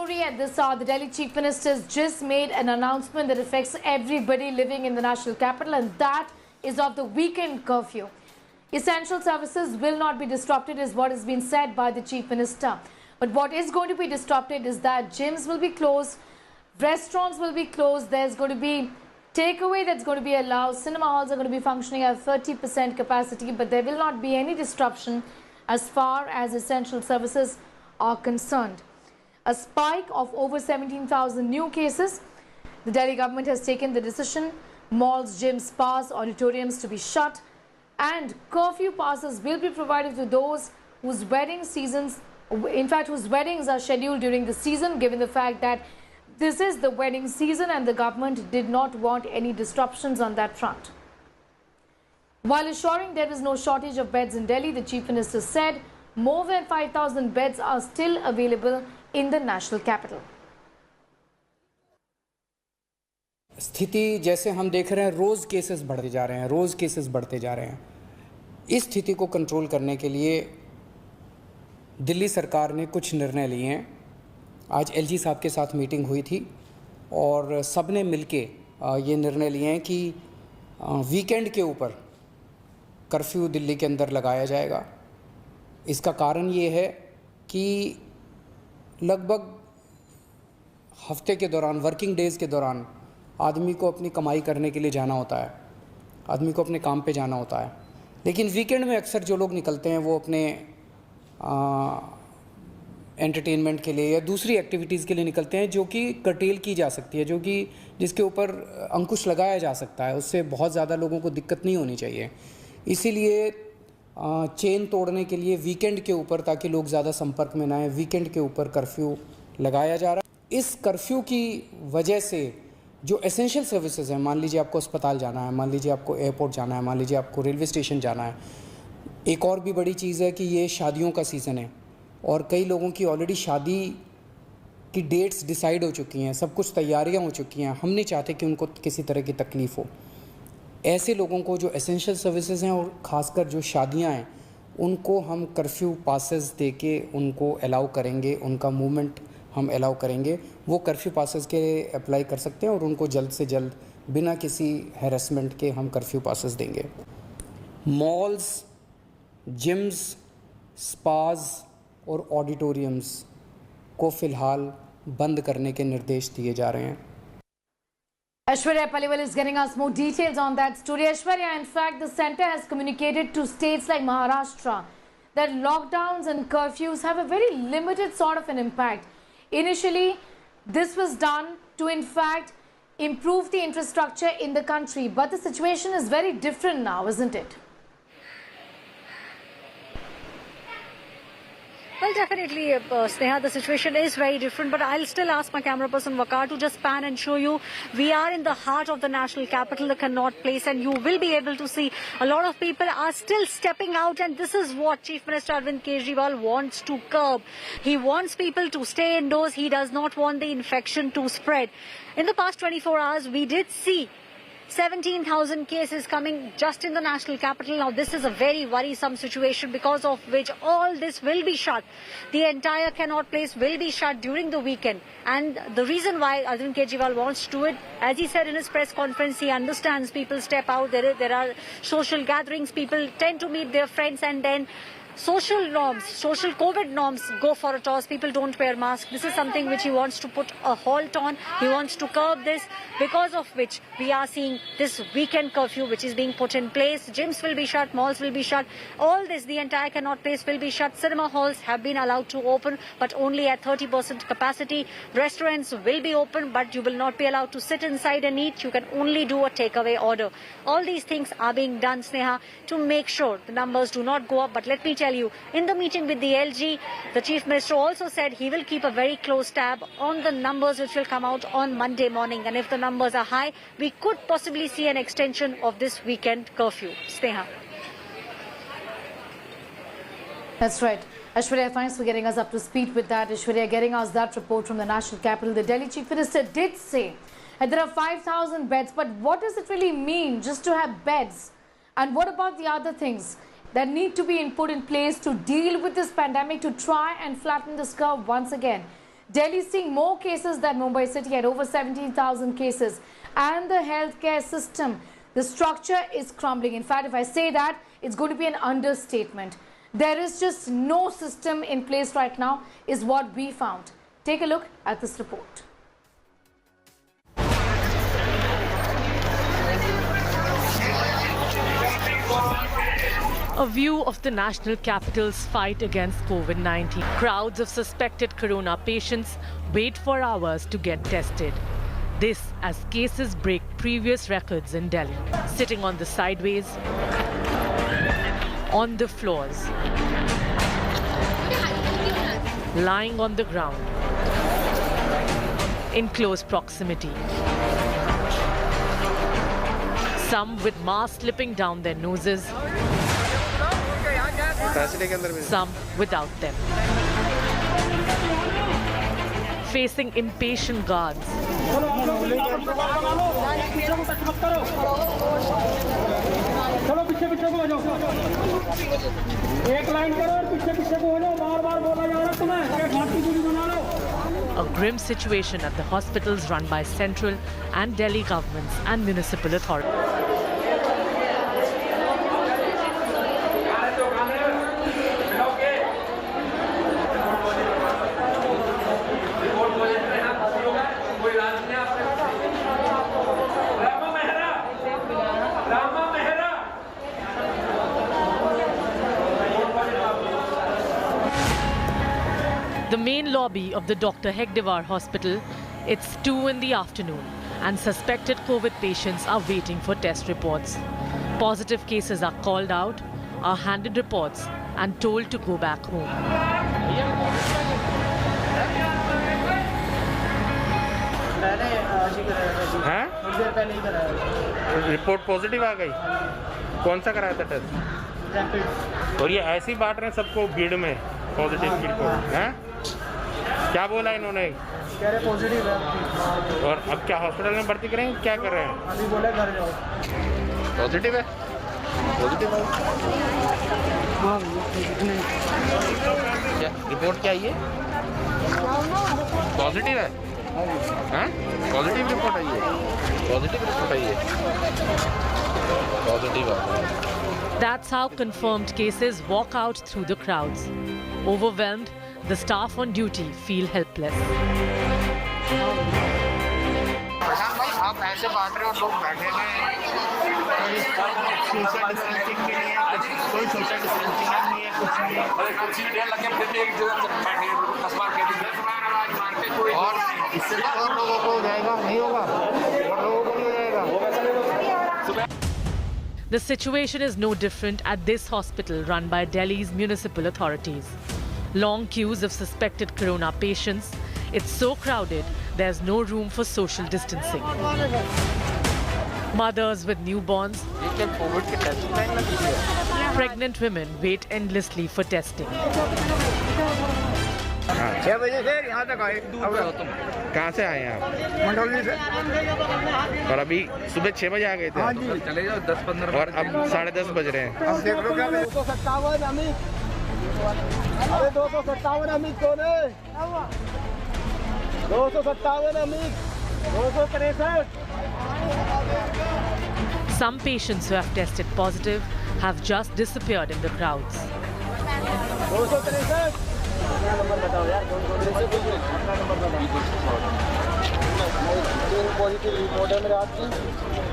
story at this hour. The Delhi Chief Minister has just made an announcement that affects everybody living in the national capital, and that is of the weekend curfew. Essential services will not be disrupted is what has been said by the Chief Minister. But what is going to be disrupted is that gyms will be closed, restaurants will be closed, there's going to be takeaway that's going to be allowed, cinema halls are going to be functioning at 30% capacity, but there will not be any disruption as far as essential services are concerned. A spike of over 17,000 new cases. The Delhi government has taken the decision, malls, gyms, spas, auditoriums to be shut, and curfew passes will be provided to those whose weddings are scheduled during the season, given the fact that this is the wedding season and the government did not want any disruptions on that front. While assuring there is no shortage of beds in Delhi, the Chief Minister said more than 5,000 beds are still available in the national capital. स्थिति जैसे हम देख रहे हैं, रोज़ cases बढ़ते जा रहे हैं, इस स्थिति को कंट्रोल करने के लिए दिल्ली सरकार ने कुछ निर्णय लिए हैं। आज एलजी साहब के साथ मीटिंग हुई थी और सब ने मिलके ये निर्णय लिए हैं कि वीकेंड के ऊपर कर्फ्यू दिल्ली के अंदर लगाया जाएगा। इसका कारण ये है कि लगभग हफ्ते के दौरान, वर्किंग डेज़ के दौरान आदमी को अपनी कमाई करने के लिए जाना होता है, आदमी को अपने काम पे जाना होता है, लेकिन वीकेंड में अक्सर जो लोग निकलते हैं वो अपने एंटरटेनमेंट के लिए या दूसरी एक्टिविटीज़ के लिए निकलते हैं जो कि कर्टेल की जा सकती है, जो कि जिसके ऊपर अंकुश लगाया जा सकता है, उससे बहुत ज़्यादा लोगों को दिक्कत नहीं होनी चाहिए। इसीलिए चेन तोड़ने के लिए वीकेंड के ऊपर, ताकि लोग ज़्यादा संपर्क में ना आए, वीकेंड के ऊपर कर्फ्यू लगाया जा रहा है। इस कर्फ्यू की वजह से जो एसेंशियल सर्विसेज हैं, मान लीजिए आपको अस्पताल जाना है, मान लीजिए आपको एयरपोर्ट जाना है, मान लीजिए आपको रेलवे स्टेशन जाना है। एक और भी बड़ी चीज़ है कि ये शादियों का सीज़न है और कई लोगों की ऑलरेडी शादी की डेट्स डिसाइड हो चुकी हैं, सब कुछ तैयारियां हो चुकी हैं। हम नहीं चाहते कि उनको किसी तरह की तकलीफ़ हो। ऐसे लोगों को जो एसेंशियल सर्विसेज हैं और ख़ासकर जो शादियां हैं, उनको हम कर्फ्यू पासेस दे के उनको अलाउ करेंगे, उनका मूवमेंट हम अलाउ करेंगे। वो कर्फ्यू पासेस के अप्लाई कर सकते हैं और उनको जल्द से जल्द बिना किसी हैरेसमेंट के हम कर्फ्यू पासेस देंगे। मॉल्स, जिम्स, स्पाज और ऑडिटोरियम्स को फ़िलहाल बंद करने के निर्देश दिए जा रहे हैं। Aishwarya Paliwal is getting us more details on that story. Aishwarya, in fact, the centre has communicated to states like Maharashtra that lockdowns and curfews have a very limited sort of an impact. Initially, this was done to, in fact, improve the infrastructure in the country. But the situation is very different now, isn't it? Well, definitely, Sneha, the situation is very different, but I'll still ask my camera person Waqar to just pan and show you. We are in the heart of the national capital, the Connaught Place, and you will be able to see a lot of people are still stepping out, and this is what Chief Minister Arvind Kejriwal wants to curb. He wants people to stay indoors. He does not want the infection to spread. In the past 24 hours, we did see 17,000 cases coming just in the national capital. Now, this is a very worrisome situation, because of which all this will be shut. The entire Connaught Place will be shut during the weekend. And the reason why Arvind Kejriwal wants to do it, as he said in his press conference, he understands people step out, there are social gatherings, people tend to meet their friends, and then social norms, social COVID norms go for a toss. People don't wear masks. This is something which he wants to put a halt on. He wants to curb this, because of which we are seeing this weekend curfew which is being put in place. Gyms will be shut, malls will be shut. All this, the entire Connaught Place will be shut. Cinema halls have been allowed to open, but only at 30% capacity. Restaurants will be open, but you will not be allowed to sit inside and eat. You can only do a takeaway order. All these things are being done, Sneha, to make sure the numbers do not go up. But let me tell you, in the meeting with the LG, the Chief Minister also said he will keep a very close tab on the numbers which will come out on Monday morning. And if the numbers are high, we could possibly see an extension of this weekend curfew. Sneha. That's right. Aishwarya, thanks for getting us up to speed with that. Aishwarya, getting us that report from the national capital. The Delhi Chief Minister did say that there are 5,000 beds, but what does it really mean just to have beds? And what about the other things that need to be put in place to deal with this pandemic, to try and flatten this curve once again? Delhi is seeing more cases than Mumbai city at over 17,000 cases. And the healthcare system, the structure is crumbling. In fact, if I say that, it's going to be an understatement. There is just no system in place right now, is what we found. Take a look at this report. A view of the national capital's fight against COVID-19. Crowds of suspected corona patients wait for hours to get tested. This as cases break previous records in Delhi. Sitting on the sideways, on the floors, lying on the ground, in close proximity. Some with masks slipping down their noses, some without them. Facing impatient guards. A grim situation at the hospitals run by central and Delhi governments and municipal authorities. The main lobby of the Dr. Hegdewar Hospital, it's 2 in the afternoon and suspected COVID patients are waiting for test reports. Positive cases are called out, are handed reports and told to go back home. Report positive आ गई। कौन सा कराया था test? और ये ऐसे ही बांट रहे हैं सबको भीड़ में पॉजिटिव की रिपोर्ट हैं? क्या बोला इन्होंने? कह रहे पॉजिटिव है। और अब क्या हॉस्पिटल में भर्ती करेंगे? क्या कर रहे हैं? अभी बोले घर जाओ। पॉजिटिव है? पॉजिटिव है? क्या रिपोर्ट क्या है? पॉजिटिव है? हाँ? पॉजिटिव रिपोर्ट आई है? पॉजिटिव रिपोर्ट आई है? पॉजिटिव है। That's how confirmed cases walk out through the crowds. Overwhelmed, the staff on duty feel helpless. आप ऐसे बांट रहे हो, लोग बैठे हैं, सोशल डिस्टेंसिंग के लिए कोई सोशल डिस्टेंसिंग नहीं है, कुछ नहीं है। और इससे तो और लोगों को हो जाएगा, नहीं होगा, और लोगों को नहीं हो जाएगा। The situation is no different at this hospital run by Delhi's municipal authorities. Long queues of suspected corona patients. It's so crowded, there's no room for social distancing. Mothers with newborns, pregnant women wait endlessly for testing. 6 बजे से यहाँ तक आए। कहाँ से आए हैं आप? मंडौली से। और अभी सुबह 6 बजे आ गए थे? हाँ जी। चले जाओ 10-15 और अब 10:30 बज रहे हैं। अब देख लो क्या 257 अमित। अरे 257 अमित कौन है? 257 Amit. 263। Some patients who have tested positive have just disappeared in the crowds. 263। Number बताओ यार, अपना नंबर बताओ। पॉजिटिव रिपोर्ट है मेरे हाथ की,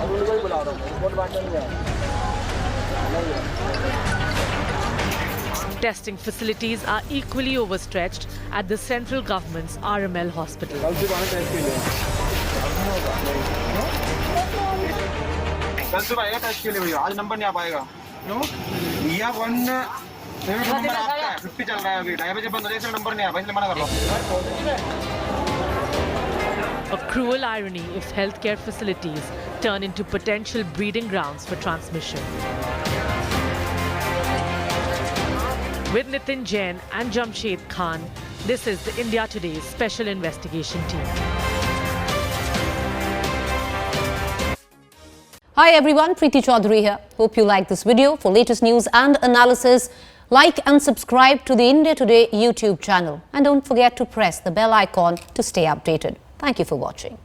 अब उनको ही बुला रहा हूँ, रिपोर्ट बांटने नहीं आया। Testing facilities are equally overstretched at the central government's RML hospital. कल सुबह आना टेस्ट के लिए। कल सुबह आएगा टेस्ट के लिए भैया, आज नंबर नहीं आ पाएगा। क्यों? भैया 1 नंबर आपका है, 50 चल रहा है अभी, 2:30 बजे बंद हो जाएगा, नंबर नहीं आ पाएगा, इसलिए मना कर रहा हूँ। A cruel irony if healthcare facilities turn into potential breeding grounds for transmission. With Nitin Jain and Jamshed Khan, this is the India Today's Special Investigation Team. Hi everyone, Preeti Chaudhary here. Hope you like this video. For latest news and analysis, Like and subscribe to the India Today YouTube channel. And don't forget to press the bell icon to stay updated. Thank you for watching.